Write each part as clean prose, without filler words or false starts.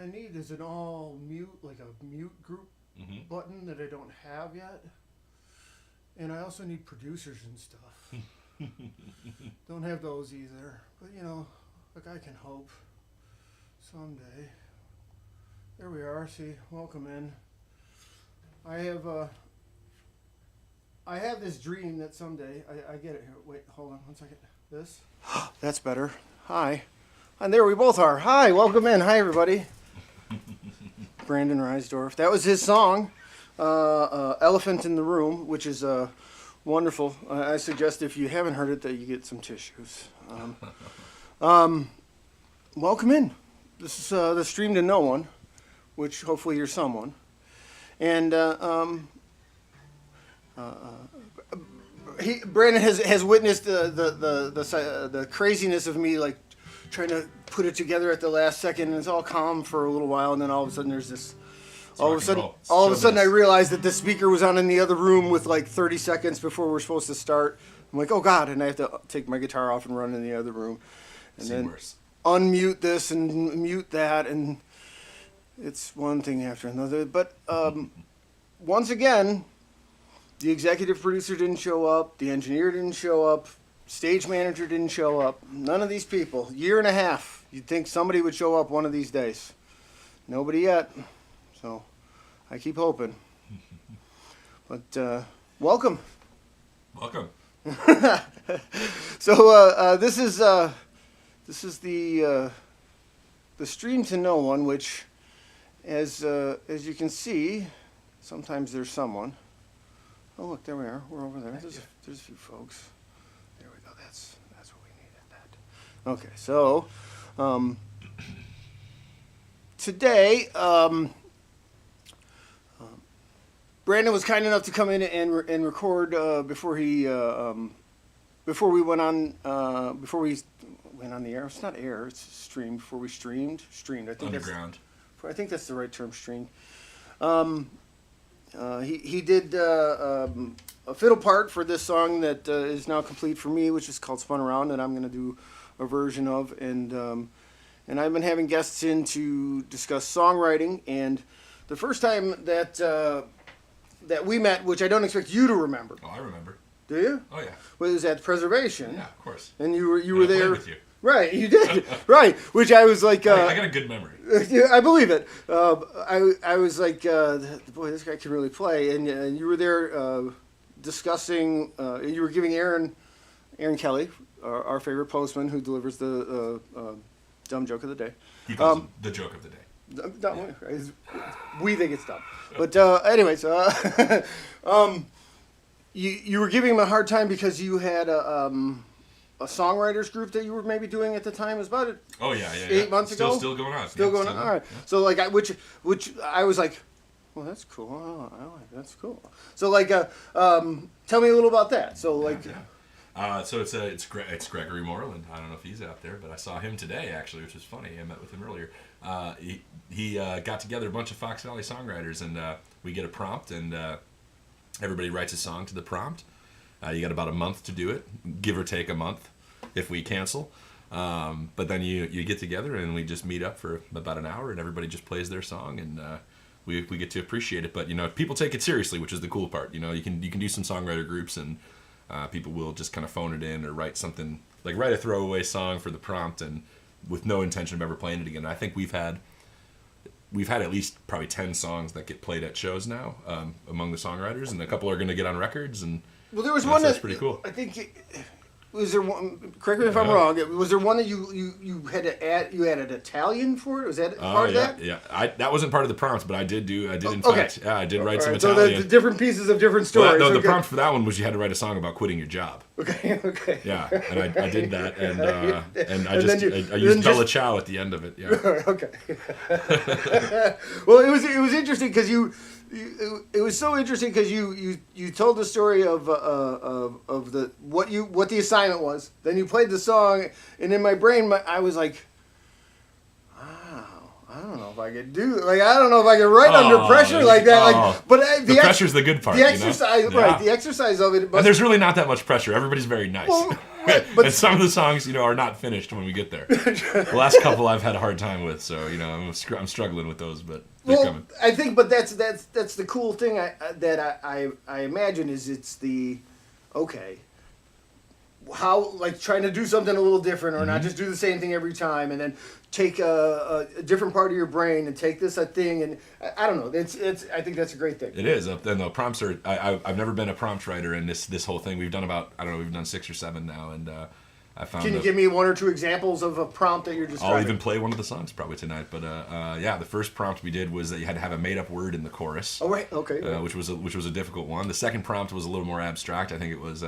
I need is an all mute, like a mute group button that I don't have yet. And I also need producers and stuff. Don't have those either. But, you know, like I can hope someday. There we are. See, welcome in. I have this dream that someday, I get it here. Wait, hold on one second. This? That's better. Hi. And there we both are. Hi, welcome in. Hi, everybody. Brandon Reisdorf. That was his song, Elephant in the Room, which is wonderful. I suggest if you haven't heard it that you get some tissues. Welcome in. This is the stream to no one, which hopefully you're someone. And Brandon has witnessed the craziness of me, like trying to put it together at the last second, and it's all calm for a little while, and then all of a sudden there's this. All of a sudden I realized that the speaker was on in the other room with like 30 seconds before we're supposed to start. I'm like, oh God, and I have to take my guitar off and run in the other room, and then unmute this and mute that, and it's one thing after another. But once again, the executive producer didn't show up, the engineer didn't show up, stage manager didn't show up. None of these people. Year and a half. You'd think somebody would show up one of these days. Nobody yet. So I keep hoping. But welcome. Welcome. So this is the stream to no one, which as you can see, sometimes there's someone. Oh look, there we are. We're over there. There's a few folks. There we go. That's what we needed. That. Okay, so today Brandon was kind enough to come in and record before we went on the air. It's not air. It's streamed before we streamed. I think Underground. I think that's the right term. Streamed. He did a fiddle part for this song that is now complete for me, which is called "Spun Around," and I'm going to do a version of. And I've been having guests in to discuss songwriting. And the first time that we met, which I don't expect you to remember. Oh, I remember. Do you? Oh yeah. Well, it was at Preservation. Yeah, of course. And you were there. With you. Right, you did. Right, which I was like. I got a good memory. I believe it. I was like, boy, this guy can really play, and you were there discussing. You were giving Aaron Kelly, our favorite postman, who delivers the dumb joke of the day. He calls it the joke of the day. Dumb, we think it's dumb, but anyways, you were giving him a hard time because you had a songwriters group that you were maybe doing at the time. It was about 8 months ago. Still going on. Still going on. All right. Yeah. So like, which I was like, well, that's cool. I like that's cool. So like, tell me a little about that. So like. Yeah. So it's Gregory Moreland. I don't know if he's out there, but I saw him today actually, which was funny. I met with him earlier. He got together a bunch of Fox Valley songwriters, and we get a prompt, and everybody writes a song to the prompt. You got about a month to do it, give or take a month, if we cancel. But then you get together and we just meet up for about an hour, and everybody just plays their song, and we get to appreciate it. But you know, people take it seriously, which is the cool part. You know, you can do some songwriter groups, and people will just kind of phone it in or write something like write a throwaway song for the prompt, and with no intention of ever playing it again. I think we've had at least probably 10 songs that get played at shows now among the songwriters, and a couple are going to get on records. And well, there was one that's pretty cool. I think was there one? Correct me if I'm wrong. Was there one that you had to add? You added Italian for it? Was that part of that? Yeah, that wasn't part of the prompt, but I did in fact. Yeah, I did write some Italian. So the different pieces of different stories. Well, the prompt for that one was you had to write a song about quitting your job. Okay. Yeah, and I did that, and I used Bella Ciao at the end of it. Yeah. Okay. Well, it was interesting because it was so interesting because you told the story of what the assignment was. Then you played the song, and in my brain, I was like, wow, I don't know if I could I don't know if I could write under pressure like that. But the pressure's the good part. The exercise, right? The exercise of it. And there's really not that much pressure. Everybody's very nice. Well, right, but and some of the songs, are not finished when we get there. The last couple I've had a hard time with, so I'm struggling with those, but they're coming. I think, but that's the cool thing I imagine is it's the okay. How trying to do something a little different, or not just do the same thing every time, and then take a different part of your brain and take this thing, and I don't know. It's I think that's a great thing. It is. And the prompts are. I've never been a prompt writer, and this whole thing we've done we've done 6 or 7 now, and I found. Can you give me 1 or 2 examples of a prompt that you're describing? I'll even play one of the songs probably tonight, but the first prompt we did was that you had to have a made up word in the chorus. Oh right, okay. Which was a difficult one. The second prompt was a little more abstract. I think it was.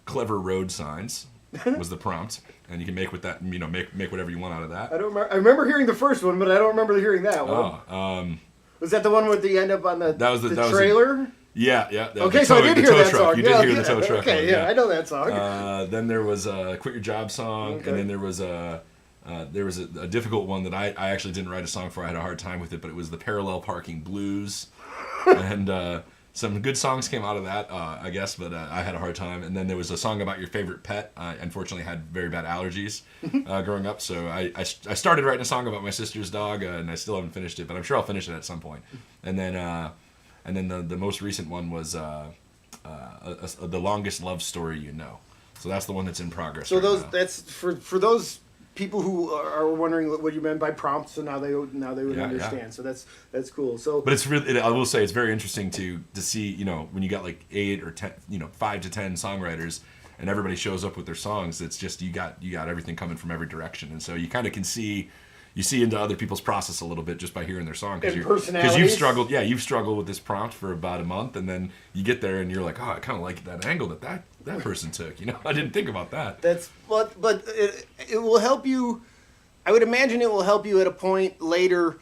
Clever road signs was the prompt, and you can make with that, make whatever you want out of that. I don't remember. I remember hearing the first one, but I don't remember hearing that one. Was that the one with the end up on the trailer? Yeah. Okay, so I did hear that song. You did hear the tow truck. Okay, yeah, I know that song. Then there was a Quit Your Job song, and then there was a difficult one that I actually didn't write a song for. I had a hard time with it, but it was the Parallel Parking Blues, and. Some good songs came out of that, I guess, but I had a hard time. And then there was a song about your favorite pet. I unfortunately had very bad allergies growing up, so I started writing a song about my sister's dog, and I still haven't finished it, but I'm sure I'll finish it at some point. And then the most recent one was The Longest Love Story You Know. So that's the one that's in progress. So that's for those people who are wondering what you meant by prompts, so now they would understand. Yeah. So that's cool. So, but it's really, I will say, it's very interesting to see, when you got 8 or 10, 5 to 10 songwriters, and everybody shows up with their songs. It's just you got everything coming from every direction, and so you kind of can see. You see into other people's process a little bit just by heering their song, because you've struggled. Yeah, you've struggled with this prompt for about a month, and then you get there and you're like, oh, I kind of like that angle that person took. I didn't think about that. But it will help you. I would imagine it will help you at a point later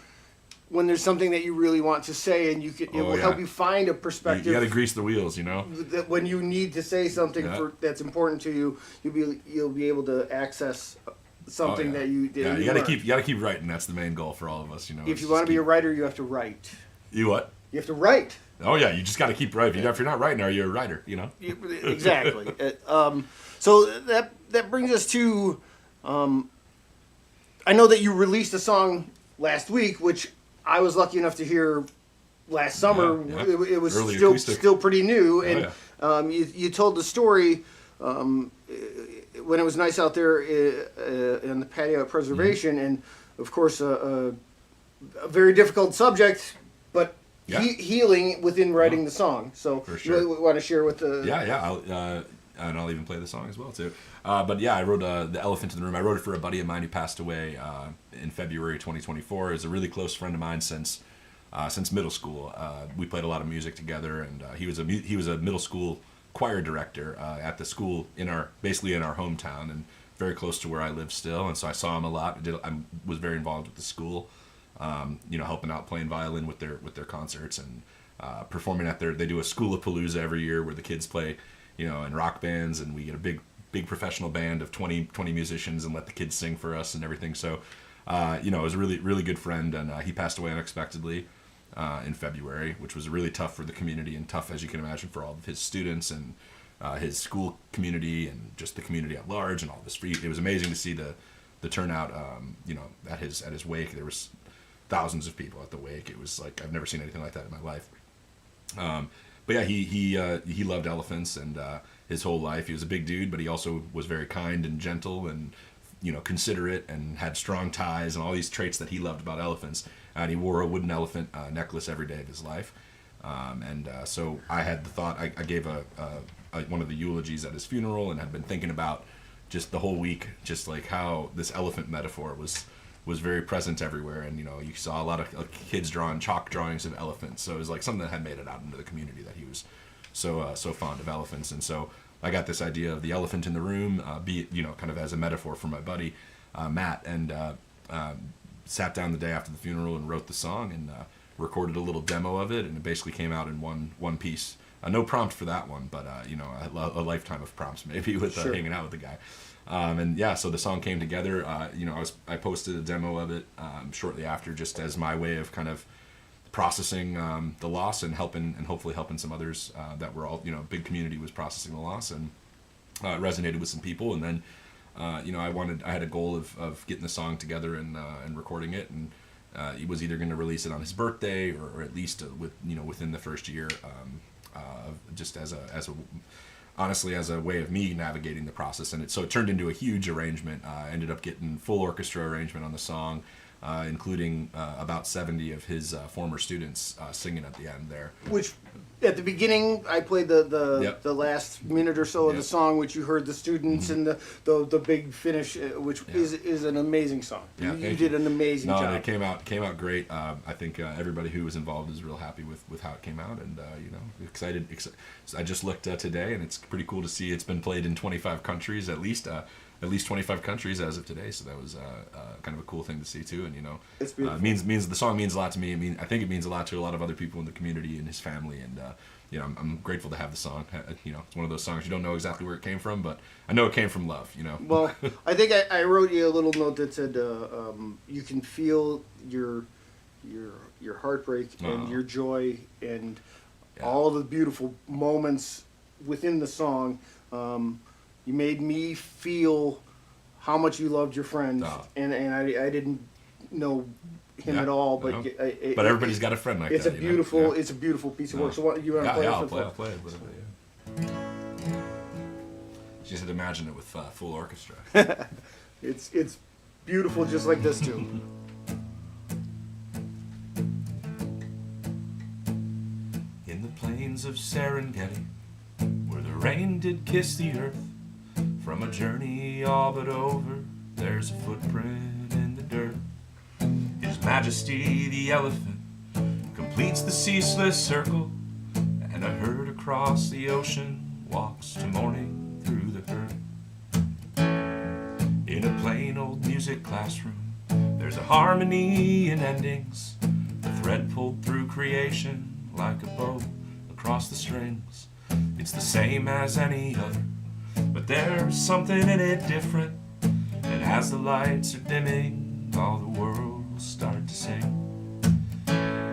when there's something that you really want to say, and it will help you find a perspective. You got to grease the wheels, That when you need to say something that's important to you, you'll be able to access something that you did. Yeah, you got to keep writing. That's the main goal for all of us. If you want to be a writer, you have to write. You what? You have to write. Oh yeah, you just got to keep writing. If you're not writing, are you a writer? Exactly. So that brings us to. I know that you released a song last week, which I was lucky enough to hear last summer. Yeah. It was still pretty new, and you told the story. When it was nice out there in the patio at Preservation, and of course a very difficult subject, but healing within writing the song. So for sure. You want to share with the and I'll even play the song as well too. But I wrote The Elephant in the Room. I wrote it for a buddy of mine who passed away in February 2024. He's a really close friend of mine since middle school. We played a lot of music together, and he was a middle school choir director at the school basically in our hometown, and very close to where I live still. And so I saw him a lot. I was very involved with the school, helping out playing violin with their concerts, and performing they do a School of Palooza every year where the kids play, in rock bands, and we get a big professional band of 20 musicians and let the kids sing for us and everything. So, it was a really, really good friend, and he passed away unexpectedly. In February, which was really tough for the community, and tough, as you can imagine, for all of his students and his school community and just the community at large and all this. It was amazing to see the turnout. At his wake, there was thousands of people at the wake. It was like I've never seen anything like that in my life. But he loved elephants, and his whole life he was a big dude, but he also was very kind and gentle and considerate, and had strong ties and all these traits that he loved about elephants. And he wore a wooden elephant necklace every day of his life. So I had the thought, I gave one of the eulogies at his funeral, and had been thinking about just the whole week, just like how this elephant metaphor was very present everywhere. And, you saw a lot of kids drawing chalk drawings of elephants. So it was like something that had made it out into the community, that he was so fond of elephants. And so I got this idea of the elephant in the room, kind of as a metaphor for my buddy, Matt, and sat down the day after the funeral and wrote the song, and recorded a little demo of it, and it basically came out in one piece No prompt for that one, but a lifetime of prompts maybe with hanging out with the guy. And yeah, so the song came together. I posted a demo of it shortly after, just as my way of kind of processing the loss and hopefully helping some others that were all, big community was processing the loss, and it resonated with some people. And then I had a goal of getting the song together and recording it, and he was either going to release it on his birthday or at least within the first year, just honestly as a way of me navigating the process. And so it turned into a huge arrangement. I ended up getting full orchestra arrangement on the song, including about 70 of his former students singing at the end there. Which, at the beginning, I played the last minute or so of the song, which you heard the students and the big finish, which is an amazing song. Yeah, you did an amazing job. No, it came out great. I think everybody who was involved is real happy with how it came out, and excited. I just looked today, and it's pretty cool to see it's been played in 25 countries at least. At least 25 countries as of today, so that was kind of a cool thing to see too. And it's beautiful. Means the song means a lot to me. I think it means a lot to a lot of other people in the community and his family. And I'm grateful to have the song. It's one of those songs you don't know exactly where it came from, but I know it came from love. Well, I think I wrote you a little note that said you can feel your heartbreak and your joy and all the beautiful moments within the song. You made me feel how much you loved your friend, and I didn't know him at all, but but everybody's got a friend like it's that. It's a beautiful piece of work. So you want to play it? I'll play it. She said, imagine it with full orchestra. It's beautiful, just like this too. In the plains of Serengeti, where the rain did kiss the earth, from a journey all but over, there's a footprint in the dirt. His Majesty the elephant completes the ceaseless circle, and a herd across the ocean walks to morning through the herd. In a plain old music classroom, there's a harmony in endings, a thread pulled through creation like a bow across the strings. It's the same as any other, but there's something in it different, and as the lights are dimming, all the world will start to sing.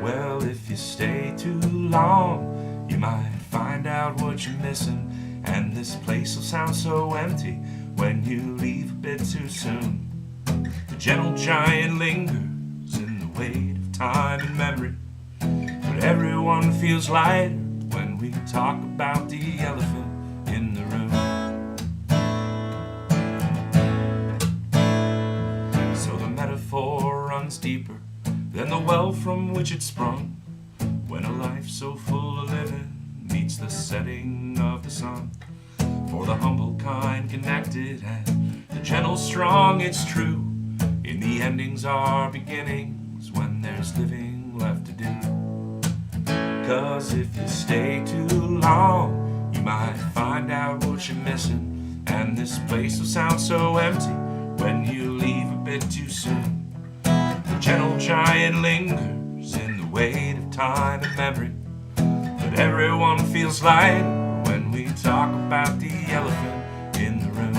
Well, if you stay too long, you might find out what you're missing, and this place will sound so empty when you leave a bit too soon. The gentle giant lingers in the weight of time and memory, but everyone feels lighter when we talk about the elephant in the room. Metaphor runs deeper than the well from which it sprung, when a life so full of living meets the setting of the sun. For the humble kind connected and the gentle strong, it's true, in the endings are beginnings when there's living left to do. 'Cause if you stay too long, you might find out what you're missing, and this place will sound so empty when you leave a bit too soon. The gentle giant lingers in the weight of time and memory, but everyone feels lighter when we talk about the elephant in the room.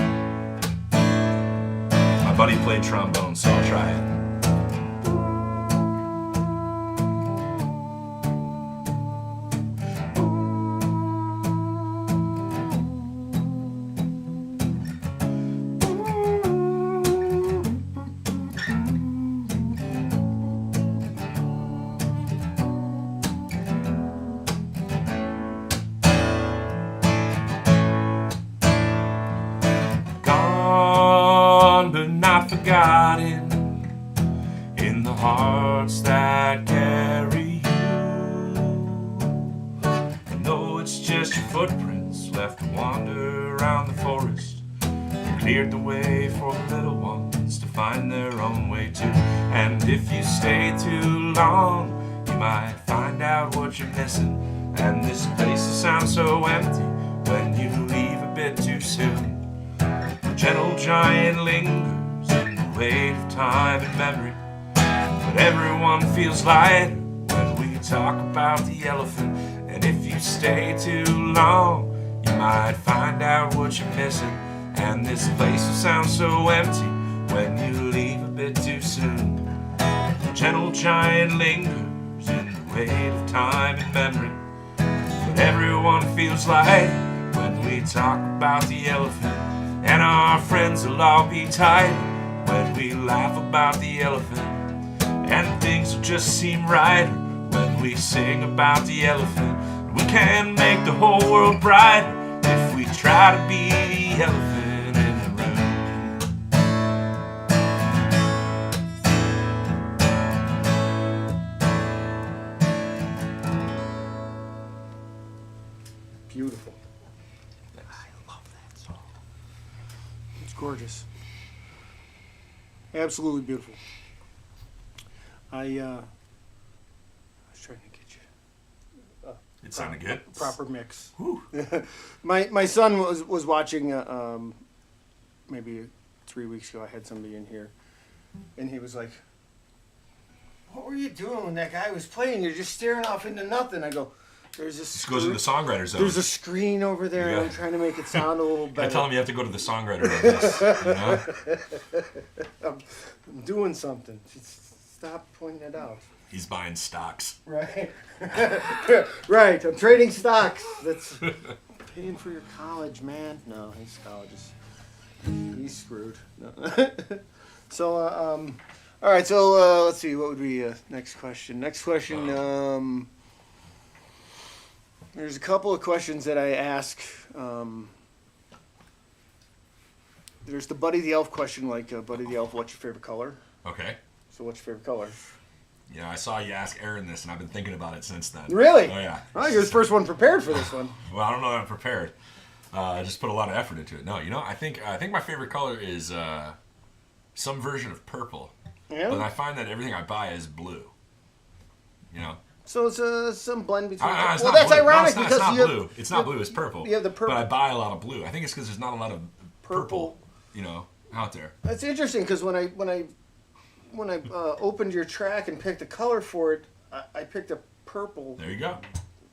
My buddy played trombone, so I'll try it. But not forgotten in the hearts that carry you. And though it's just your footprints left to wander around the forest, you cleared the way for the little ones to find their own way too. And if you stay too long, you might find out what you're missing, and this place will sound so empty when you leave a bit too soon. The gentle giant lingers in the weight of time and memory, but everyone feels lighter when we talk about the elephant And if you stay too long, you might find out what you're missing. And this place will sound so empty when you leave a bit too soon. The gentle giant lingers in the weight of time and memory. But everyone feels light when we talk about the elephant. And our friends will all be tight when we laugh about the elephant. And things will just seem right when we sing about the elephant. We can make the whole world brighter if we try to be the elephant in the room. Beautiful. I love that song. It's gorgeous. Absolutely beautiful. I was trying to get you It sounded good. proper mix. Whew. My son was watching maybe 3 weeks ago. I had somebody in here, and he was like, "What were you doing when that guy was playing? You're just staring off into nothing." I go, "There's a This goes into songwriter zone. There's a screen over there, and I'm trying to make it sound a little better." I tell him you have to go to the songwriter on this. You know? I'm doing something. Just stop pointing it out. He's buying stocks. Right. Right. I'm trading stocks. That's paying for your college, man. No, his college is he's screwed. No. So, all right. So let's see. What would be next question? Next question. There's a couple of questions that I ask. There's the Buddy the Elf question, like Buddy the Elf, what's your favorite color? Okay. So what's your favorite color? Yeah, I saw you ask Aaron this, and I've been thinking about it since then. Really? Oh, yeah. Oh, you're the first one prepared for this one. Well, I don't know that I'm prepared. I just put a lot of effort into it. No, you know, I think my favorite color is some version of purple. Yeah. But I find that everything I buy is blue. You know. So it's some blend between. It's well, not that's blue. ironic No, because it's not you blue. It's not blue. It's purple. Yeah, the purple. But I buy a lot of blue. I think it's because there's not a lot of purple, you know, out there. That's interesting because when I opened your track and picked a color for it, I picked a purple. There you go.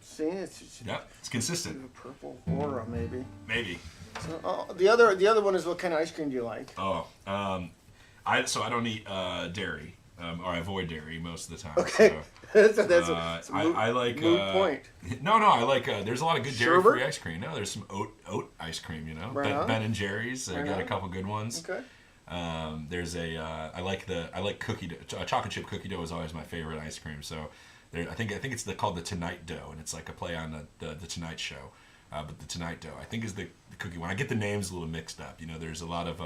See, it's consistent. A purple aura, maybe. Maybe. So, the other one is, what kind of ice cream do you like? I don't eat dairy, or I avoid dairy most of the time. Okay. So, that's I like moot point. No, I like. There's a lot of good Sherbet? dairy-free ice cream. No, there's some oat ice cream. You know, Right on. Ben and Jerry's. They Right got on. a couple good ones. Okay. There's I like cookie dough. Chocolate chip cookie dough is always my favorite ice cream. So I think it's called the Tonight Dough, and it's like a play on the Tonight Show. But the Tonight Dough, I think, is the cookie one. I get the names a little mixed up. You know, there's a lot of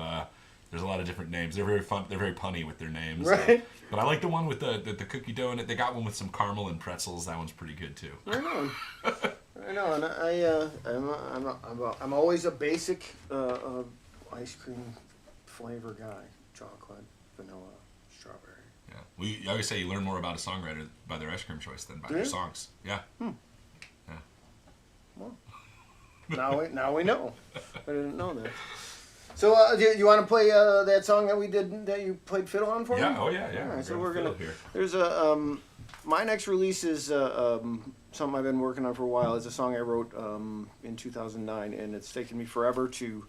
different names. They're very fun. They're very punny with their names. Right. But I like the one with the cookie dough in it. They got one with some caramel and pretzels. That one's pretty good too. I know, and I'm always a basic ice cream flavor guy: chocolate, vanilla, strawberry. Yeah, I always say you learn more about a songwriter by their ice cream choice than by their songs. Yeah. Yeah. Well, now we know. I didn't know that. So, do you want to play that song that we did that you played fiddle on for me? Yeah. Oh yeah. All right, so we're gonna. gonna. There's a my next release is something I've been working on for a while. It's a song I wrote in 2009, and it's taken me forever to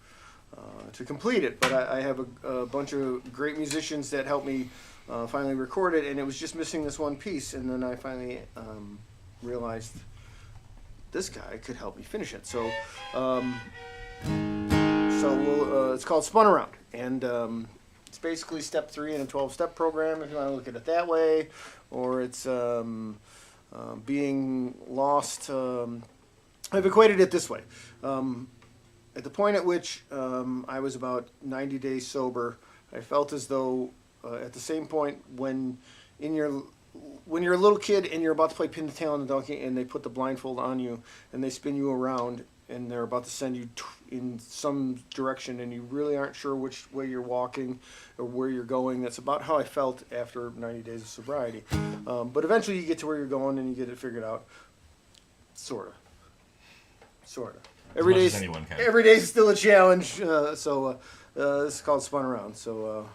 complete it. But I have a bunch of great musicians that helped me finally record it, and it was just missing this one piece. And then I finally realized this guy could help me finish it. So it's called Spun Around, and it's basically step 3 in a 12-step program, if you want to look at it that way, or it's being lost. I've equated it this way. At the point at which I was about 90 days sober, I felt as though at the same point when you're a little kid and you're about to play pin the tail on the donkey, and they put the blindfold on you and they spin you around and they're about to send you in some direction and you really aren't sure which way you're walking or where you're going. That's about how I felt after 90 days of sobriety. But eventually you get to where you're going and you get it figured out. Sort of. Every day's still a challenge. This is called Spun Around. So.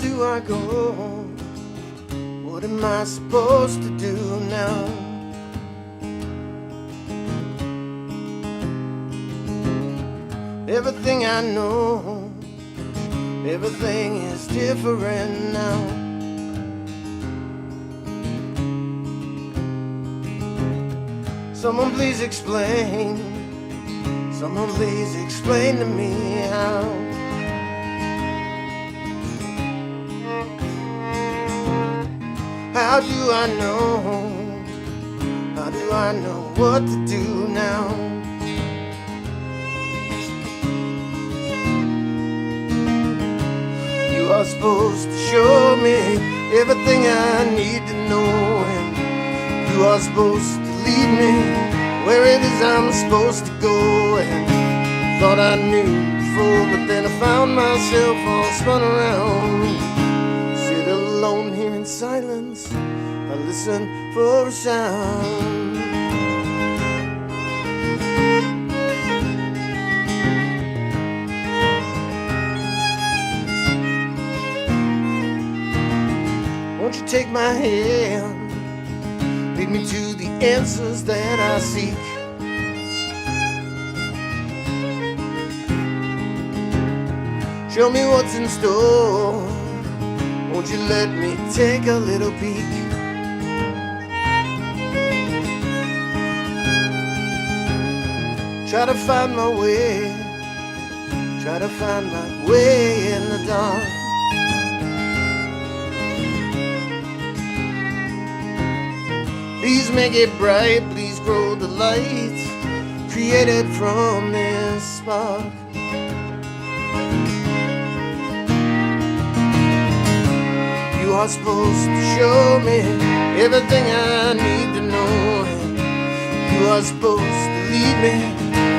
do I go? What am I supposed to do now? Everything I know, everything is different now. Someone please explain, someone please explain to me how. How do I know, how do I know what to do now? You are supposed to show me everything I need to know, and you are supposed to lead me where it is I'm supposed to go. And thought I knew before, but then I found myself all spun around. Sit alone here in silence, I listen for a sound. Won't you take my hand, lead me to the answers that I seek. Show me what's in store, won't you let me take a little peek? Try to find my way, try to find my way in the dark. Please make it bright, please grow the light created from this spark. You are supposed to show me everything I need to know, and you are supposed to lead me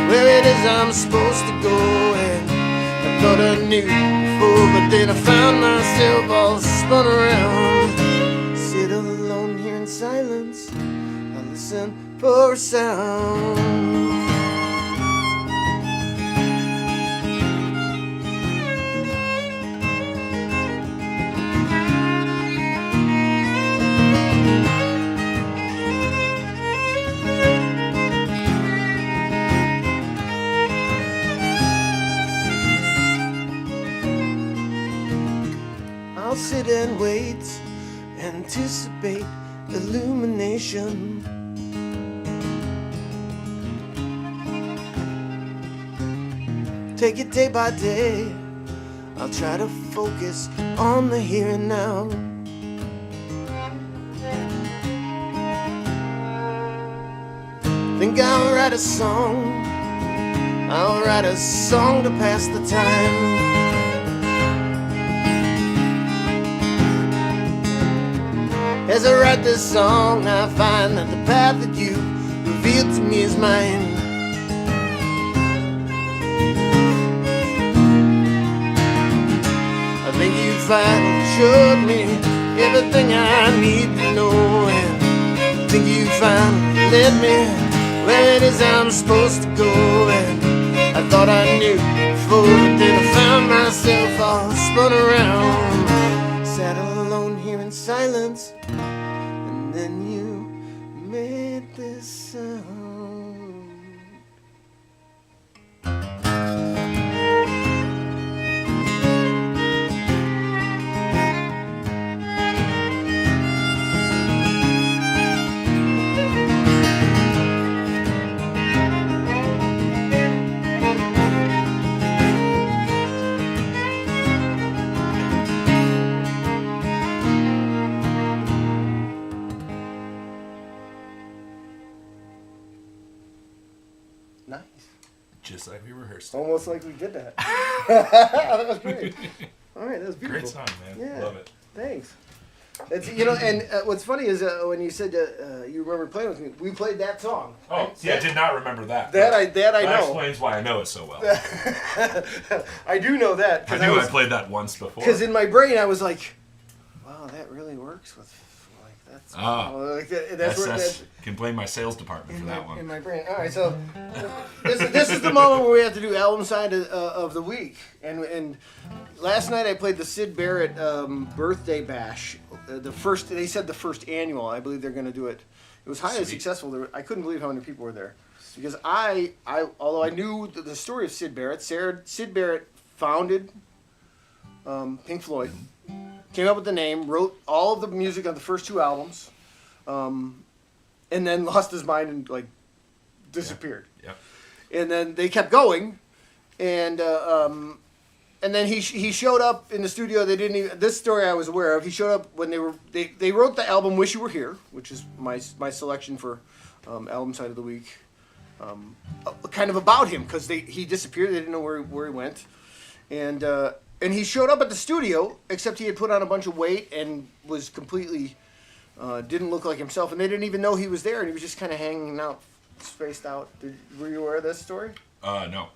where it is I'm supposed to go. And I thought I knew before, but then I found myself all spun around. Sit alone here in silence, I listen for a sound. I'll sit and wait, anticipate illumination. Take it day by day, I'll try to focus on the here and now. Think I'll write a song, I'll write a song to pass the time. As I write this song, I find that the path that you revealed to me is mine. I think you finally showed me everything I need to know, and I think you finally led me where it is I'm supposed to go. And I thought I knew before, but then I found myself all spun around. Sat alone here in silence, and then you made this sound. Nice. Just like we rehearsed. Almost like we did that. That was great. All right, that was beautiful. Great song, man. Yeah. Love it. Thanks. It's, you know, and what's funny is when you said you remember playing with me, we played that song. Oh, right? see, I did not remember that. That I That know. explains why I know it so well. I do know that. I played that once before. Because in my brain I was like, wow, that really works with like That's can blame my sales department for that one. in my brain. All right, so this is the moment where we have to do album side of the week. And last night I played the Syd Barrett birthday bash. They said the first annual. I believe they're going to do it. It was highly successful. I couldn't believe how many people were there. Because although I knew the story of Syd Barrett, Syd Barrett founded Pink Floyd, came up with the name, wrote all of the music on the first 2 albums, and then lost his mind and like disappeared. Yeah. And then they kept going, and then he showed up in the studio. They didn't even, this story I was aware of. He showed up when they wrote the album "Wish You Were Here," which is my selection for album side of the week. Kind of about him because he disappeared. They didn't know where he went, and he showed up at the studio, except he had put on a bunch of weight and was completely didn't look like himself, and they didn't even know he was there, and he was just kind of hanging out, spaced out. Were you aware of this story? No.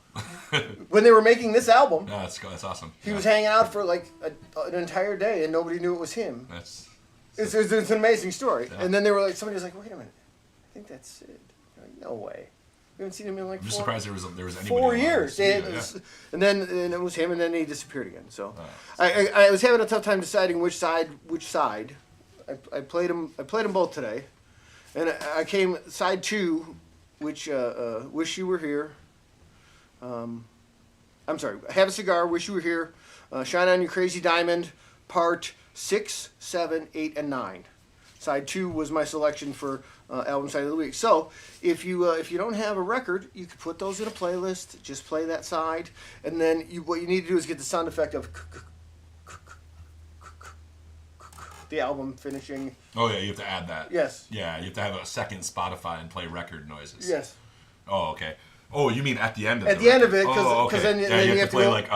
When they were making this album, no, that's awesome. He was hanging out for like an entire day, and nobody knew it was him. It's an amazing story. Yeah. And then they were like, somebody was like, "Wait a minute, I think that's Syd." Like, no way. We haven't seen him in like I'm just surprised there was anybody 4 years. And then it was him, and then he disappeared again. So I was having a tough time deciding which side. I played them both today, and I came side 2, which "Wish You Were Here." I'm sorry. "Have a Cigar," "Wish You Were Here," "Shine On You Crazy Diamond," part 6, 7, 8, and 9. Side 2 was my selection for album side of the week. So if you don't have a record, you could put those in a playlist. Just play that side, and then what you need to do is get the sound effect of the album finishing. Oh yeah, you have to add that. Yes. Yeah, you have to have a second Spotify and play record noises. Yes. Oh okay. Oh, you mean at the end of it? At the end of it, because okay. then you have to play like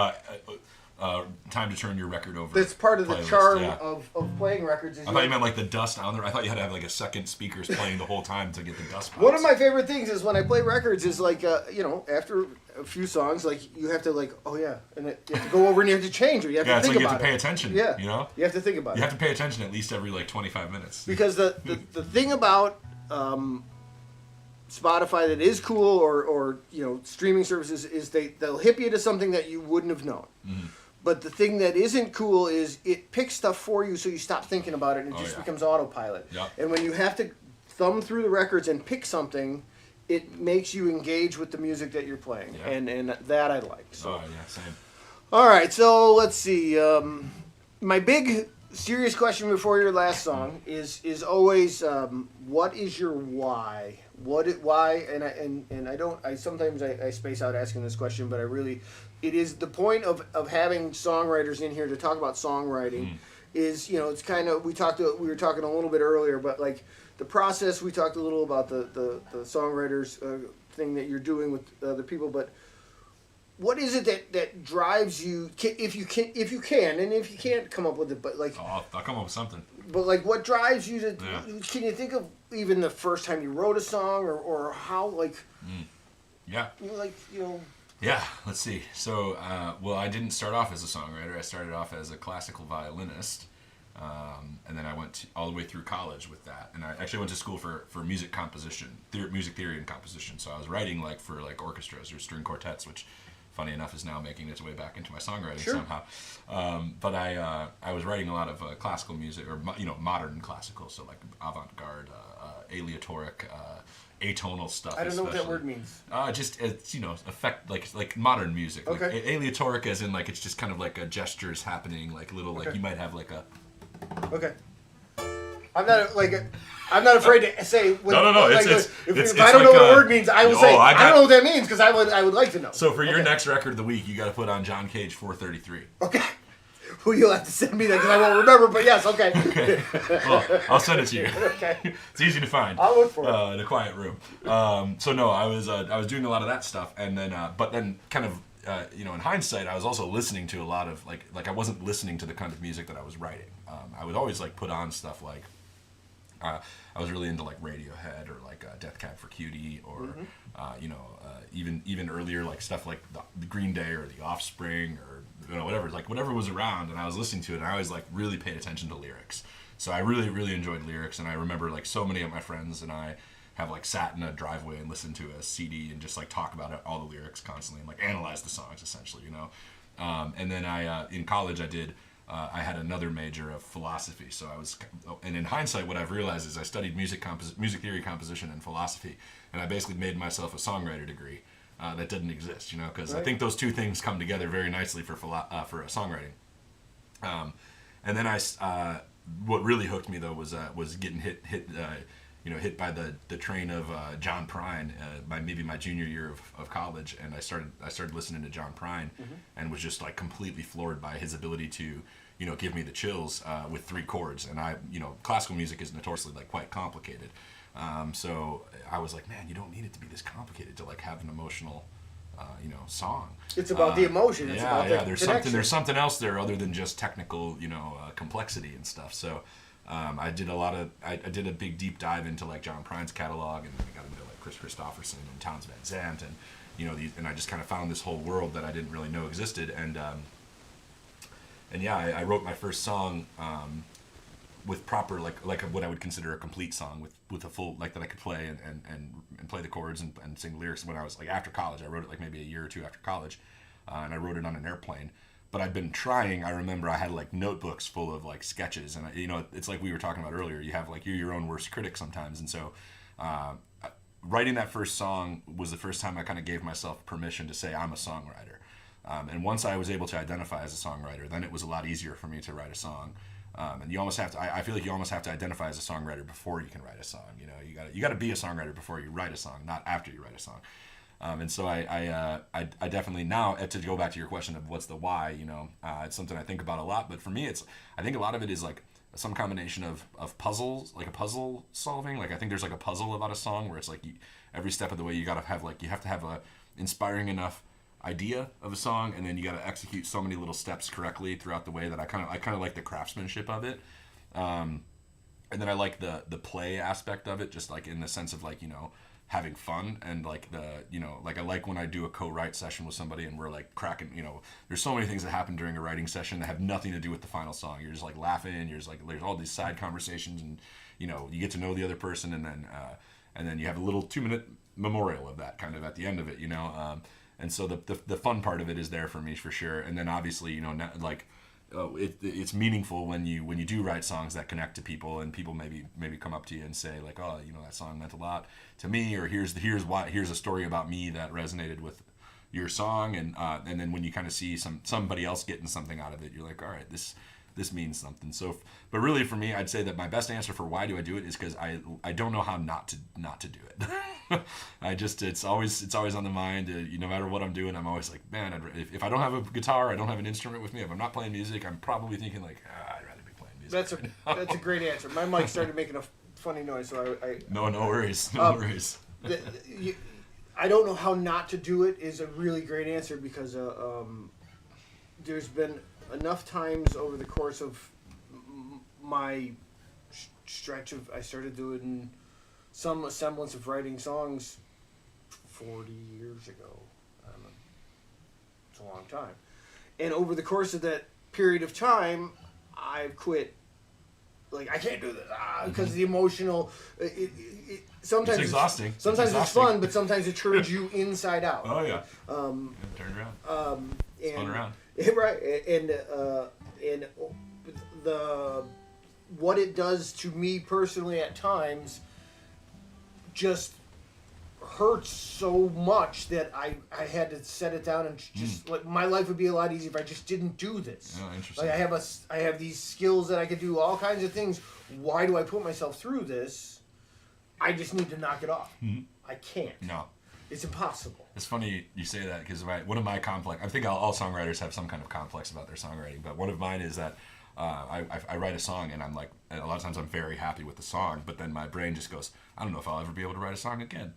time to turn your record over. That's part of the charm of playing records. I thought you meant like the dust on there. I thought you had to have like a second speakers playing the whole time to get the dust pops. One of my favorite things is when I play records is like after a few songs, like you have to like, oh yeah, and you have to go over and you have to change it. You have to think about it. You have to pay attention. Yeah, you know, you have to think about it. You have to pay attention at least every like 25 minutes. Because the thing about Spotify that is cool or streaming services is they'll hip you to something that you wouldn't have known. Mm-hmm. But the thing that isn't cool is it picks stuff for you so you stop thinking about it and it just becomes autopilot. Yep. And when you have to thumb through the records and pick something, it makes you engage with the music that you're playing. Yep. And that I like. So. Oh, yeah, same. All right, so let's see. My big serious question before your last song is always what is your why? Why? And I sometimes space out asking this question, but it is the point of having songwriters in here to talk about songwriting. Is it's kind of we were talking a little bit earlier, but like the process we talked a little about the songwriters thing that you're doing with other people, but what is it that drives you if you can and if you can't come up with it, but like I'll come up with something. But like what drives you to can you think of even the first time you wrote a song or how like yeah yeah, let's see. So, well, I didn't start off as a songwriter. I started off as a classical violinist, and then I went all the way through college with that. And I actually went to school for music composition, music theory and composition. So I was writing for orchestras or string quartets, which, funny enough, is now making its way back into my songwriting somehow. But I was writing a lot of classical music, or modern classical, so like avant-garde, aleatoric. Atonal stuff. I don't know what that word means. Just it's effect like modern music. Okay. Like, aleatoric as in like it's just kind of like gestures happening, like little like you might have like a. Okay. I'm not afraid to say. No. If I don't know what a word means, I will say I don't know what that means because I would like to know. So for your next record of the week, you got to put on John Cage 433. Okay. Who you'll have to send me that because I won't remember, but yes, okay. Okay. Well, I'll send it to you. Okay. It's easy to find. I'll look for it in a quiet room. So no, I was doing a lot of that stuff, and then but then kind of in hindsight, I was also listening to a lot of like I wasn't listening to the kind of music that I was writing. I would always put on stuff like. I was really into Radiohead or Death Cab for Cutie or even earlier stuff like the Green Day or the Offspring or whatever was around, and I was listening to it and I always really paid attention to lyrics. So I really, really enjoyed lyrics, and I remember like so many of my friends and I have like sat in a driveway and listened to a CD and just like talk about it, all the lyrics constantly and like analyze the songs essentially, you know. And then in college I had another major of philosophy. So and in hindsight, what I've realized is I studied music theory, composition, and philosophy, and I basically made myself a songwriter degree that didn't exist, you know, because I think those two things come together very nicely for songwriting. And then what really hooked me though was getting hit by the train of John Prine by maybe my junior year of college, and I started listening to John Prine, and was just like completely floored by his ability to, you know, give me the chills with 3 chords. And classical music is notoriously like quite complicated, so I was like, man, you don't need it to be this complicated to like have an emotional song. It's about the emotion. It's about the connection. There's something else there other than just technical, complexity and stuff. So I did a big deep dive into like John Prine's catalog, and I got into like Chris Christopherson and Townes Van Zandt, and and I just kind of found this whole world that I didn't really know existed. And I wrote my first song with proper like what I would consider a complete song with a full, like, that I could play and play the chords and sing the lyrics when I was like after college. I wrote it like maybe a year or two after college, and I wrote it on an airplane. But I'd been trying. I remember I had like notebooks full of like sketches, and it's like we were talking about earlier. You have like you're your own worst critic sometimes, and so writing that first song was the first time I kind of gave myself permission to say I'm a songwriter. And once I was able to identify as a songwriter, then it was a lot easier for me to write a song. And you almost have to. I feel like you almost have to identify as a songwriter before you can write a song. You got to be a songwriter before you write a song, not after you write a song. And so I definitely now, to go back to your question of what's the why, it's something I think about a lot. But for me, I think a lot of it is like some combination of puzzles, like a puzzle solving. Like I think there's like a puzzle about a song where it's like every step of the way you have to have a inspiring enough idea of a song, and then you got to execute so many little steps correctly throughout the way that I kind of like the craftsmanship of it. And then I like the play aspect of it, just like in the sense of like, having fun, and like I like when I do a co-write session with somebody and we're like cracking, there's so many things that happen during a writing session that have nothing to do with the final song. You're just like laughing, you're just like, there's all these side conversations, and you get to know the other person, and then you have a little 2-minute memorial of that kind of at the end of it, and so the fun part of it is there for me for sure. And then obviously, it's meaningful when you do write songs that connect to people, and people maybe come up to you and say like, oh, that song meant a lot to me, or here's a story about me that resonated with your song, and then when you kind of see somebody else getting something out of it, you're like, all right, this means something. So, but really for me, I'd say that my best answer for why do I do it is because I don't know how not to do it. It's always on the mind. No matter what I'm doing, I'm always like, man, if I don't have a guitar, I don't have an instrument with me, if I'm not playing music, I'm probably thinking like, I'd rather be playing music. That's a great answer. My mic started making a funny noise, so I no worries, no worries. I don't know how not to do it is a really great answer, because there's been enough times over the course of my stretch of, I started doing some semblance of writing songs 40 years ago. It's a long time. And over the course of that period of time, I've quit. Like, I can't do this because the emotional. Sometimes it's exhausting. Sometimes it's fun, but sometimes it turns you inside out. Oh yeah. Turn around. Spun around. Right, and what it does to me personally at times just hurts so much that I had to set it down and just like, my life would be a lot easier if I just didn't do this. Oh, interesting. Like I have these skills that I could do all kinds of things. Why do I put myself through this? I just need to knock it off. Mm-hmm. I can't. No. It's impossible. It's funny you say that, because one of my complex, I think all songwriters have some kind of complex about their songwriting, but one of mine is that I write a song and I'm like, and a lot of times I'm very happy with the song, but then my brain just goes, I don't know if I'll ever be able to write a song again.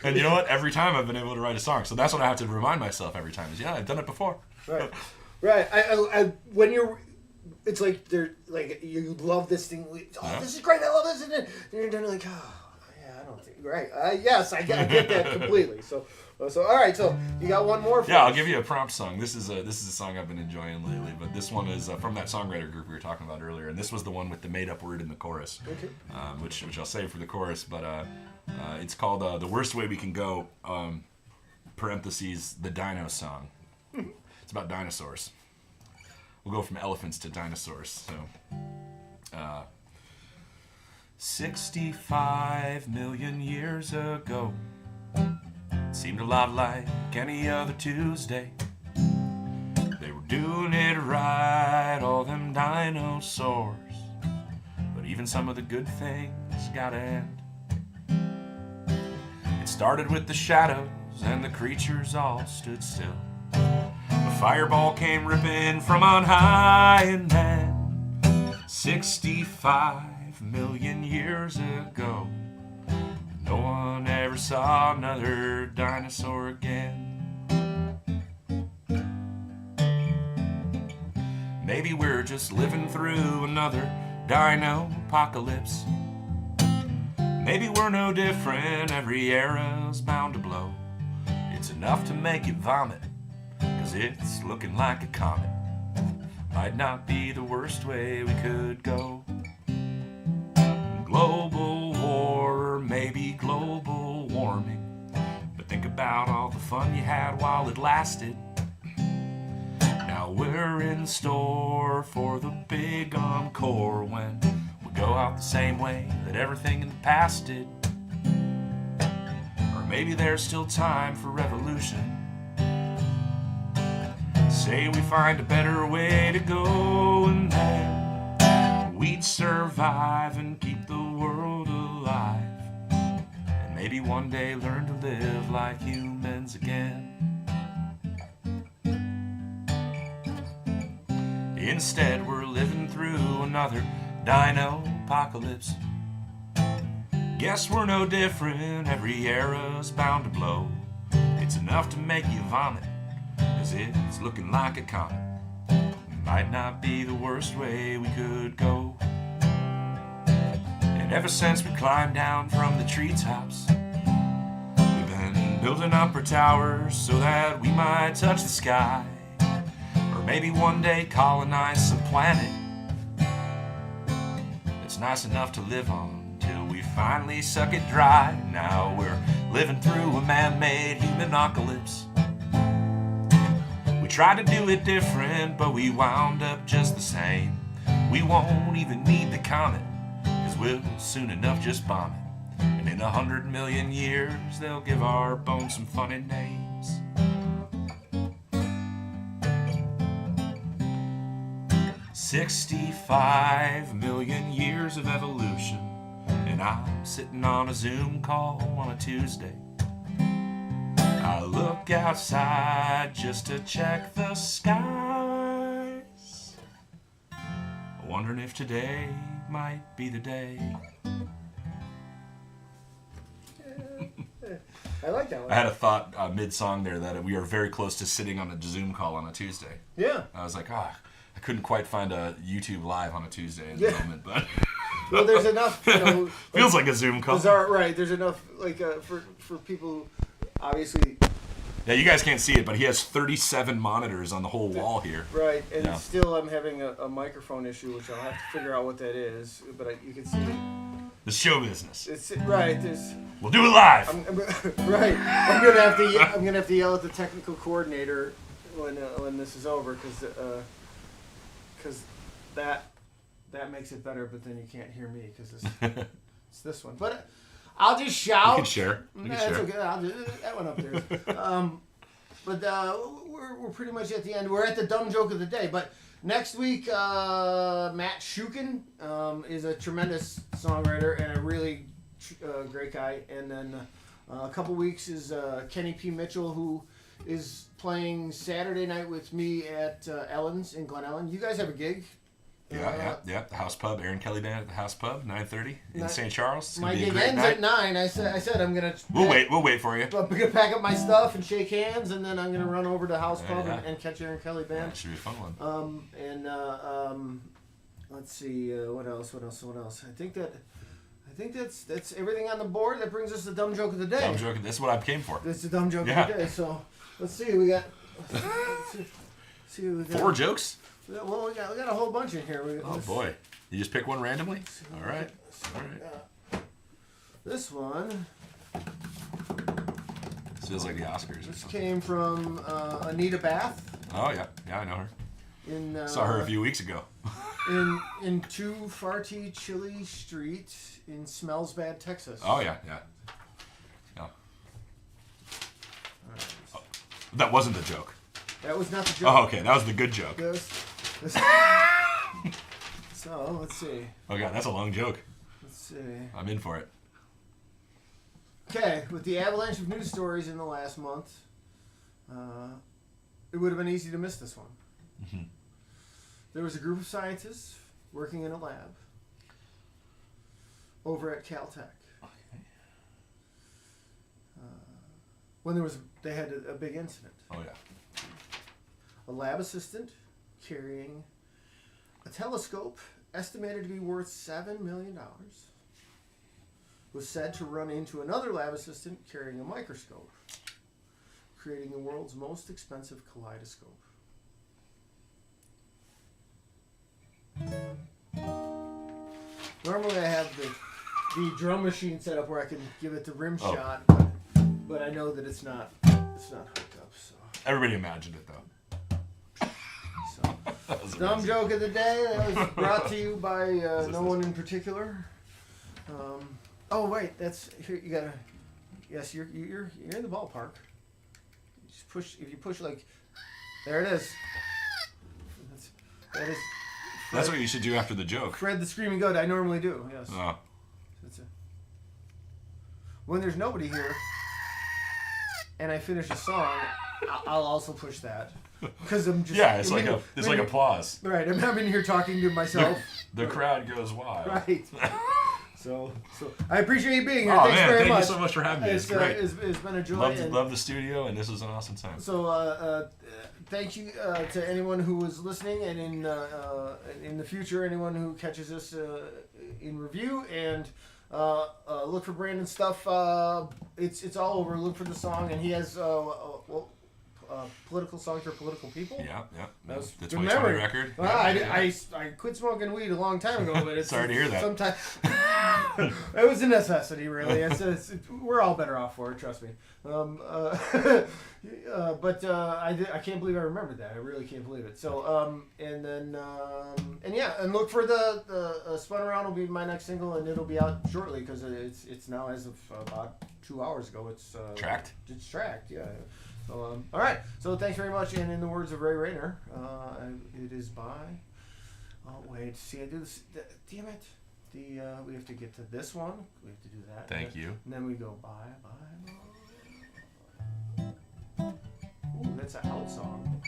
And you know what? Every time I've been able to write a song. So that's what I have to remind myself every time is, I've done it before. Right. Right. I when you're, it's like you love this thing. Oh, this is great. I love this. And then you're like, I don't think. Right. Yes, I get that completely. So all right. So you got one more. Yeah, I'll give you a prompt song. This is a song I've been enjoying lately. But this one is from that songwriter group we were talking about earlier, and this was the one with the made-up word in the chorus, Okay. Which I'll save for the chorus. But it's called "The Worst Way We Can Go." Parentheses the Dino Song. It's about dinosaurs. We'll go from elephants to dinosaurs. So, 65 million years ago, it seemed a lot like any other Tuesday. They were doing it right, all them dinosaurs. But even some of the good things gotta end. It started with the shadows, and the creatures all stood still. A fireball came ripping from on high, and then 65 million years ago, no one ever saw another dinosaur again. Maybe we're just living through another dino apocalypse. Maybe we're no different, every era's bound to blow. It's enough to make you vomit, 'cause it's looking like a comet. Might not be the worst way we could go. Global war, or maybe global warming. But think about all the fun you had while it lasted. Now we're in store for the big encore when we go out the same way that everything in the past did. Maybe there's still time for revolution. Say we find a better way to go, and then we'd survive and keep the world alive. And maybe one day learn to live like humans again. Instead, we're living through another dino apocalypse. Guess we're no different, every era's bound to blow. It's enough to make you vomit, 'cause it's looking like a comet. Might not be the worst way we could go. And ever since we climbed down from the treetops, we've been building up our towers so that we might touch the sky. Or maybe one day colonize some planet that's nice enough to live on. We finally suck it dry. Now we're living through a man-made humanocalypse. We tried to do it different, but we wound up just the same. We won't even need the comet, 'cause we'll soon enough just bomb it. And in 100 million years, they'll give our bones some funny names. "65 million years of evolution, and I'm sitting on a Zoom call on a Tuesday. I look outside just to check the skies, wondering if today might be the day." I like that one. I had a thought mid-song there that we are very close to sitting on a Zoom call on a Tuesday. Yeah. I was like, I couldn't quite find a YouTube live on a Tuesday at the moment, but... Well, there's enough, feels like a Zoom call. Right, there's enough, for people who, obviously... Yeah, you guys can't see it, but he has 37 monitors on the whole wall here. Right, and Yeah. still I'm having a microphone issue, which I'll have to figure out what that is, but you can see it. The show business. It's right. There's. We'll do it live. Right. I'm gonna have to yell at the technical coordinator when this is over, because that makes it better. But then you can't hear me because it's this one. But I'll just shout. You can share. That's okay. I'll just, that one up there. But we're pretty much at the end. We're at the dumb joke of the day. But next week, Matt Shukin is a tremendous songwriter and a really great guy. And then a couple weeks is Kenny P. Mitchell, who is playing Saturday night with me at Ellen's in Glen Ellen. You guys have a gig? Yeah. The House Pub, Aaron Kelly Band at the House Pub, 9:30 in St. Charles. It's my gonna be a gig great ends night. at 9. I said I'm gonna. We'll wait for you. I'm gonna pack up my stuff and shake hands, and then I'm gonna run over to House Pub Yeah. and catch Aaron Kelly Band. That should be a fun one. Let's see what else. I think think that's everything on the board. That brings us to dumb joke of the day. Dumb joke. That's what I came for. That's the dumb joke of the day. So let's see. We got. See what we got. 4 jokes? Well, we got a whole bunch in here. Oh boy! You just pick one randomly? All right. This one. This feels like the Oscars. This came from Anita Bath. Oh yeah, I know her. Saw her a few weeks ago. in 240 Chili Street in Smellsbad, Texas. Oh yeah. Right. Oh, that wasn't the joke. That was not the joke. Oh, okay. That was the good joke. So let's see. Oh god, that's a long joke. Let's see. I'm in for it. Okay, with the avalanche of news stories in the last month, it would have been easy to miss this one. Mm-hmm. There was a group of scientists working in a lab over at Caltech. Okay. When they had a big incident. Oh yeah. A lab assistant carrying a telescope estimated to be worth $7 million was said to run into another lab assistant carrying a microscope, creating the world's most expensive kaleidoscope. Normally I have the drum machine set up where I can give it the rim shot, but I know that it's not hooked up. So everybody imagined it though. Dumb joke of the day. That was brought to you by no one in particular. Oh wait, that's here. You gotta. Yes, you're in the ballpark. You just push. If you push like, there it is. That is. That's what you should do after the joke. Fred the Screaming Goat. I normally do. Yes. Oh. When there's nobody here, and I finish a song, I'll also push that. Because I'm just it's like applause. Right, I'm in here talking to myself. The crowd goes wild. Right. So I appreciate you being here. Oh, Thanks very thank much. you so much for having me. It's great. It's been a joy. Love the studio, and this was an awesome time. So thank you to anyone who was listening, and in the future, anyone who catches this in review, and look for Brandon's stuff. It's all over. Look for the song, and he has political songs for political people. Yeah. That was the good 2020 memory. record. Well, I quit smoking weed a long time ago, but it's sorry to hear that. Sometimes it was a necessity, really. We're all better off for it. Trust me. But I can't believe I remembered that. I really can't believe it. So and look for the Spun Around will be my next single, and it'll be out shortly because it's now, as of about 2 hours ago, it's tracked. It's tracked, yeah. So, all right. So thanks very much. And in the words of Ray Rayner, it is by. Oh wait, see, I do this. Damn it! We have to get to this one. We have to do that. Thank you. And then we go bye. Ooh, that's an out song.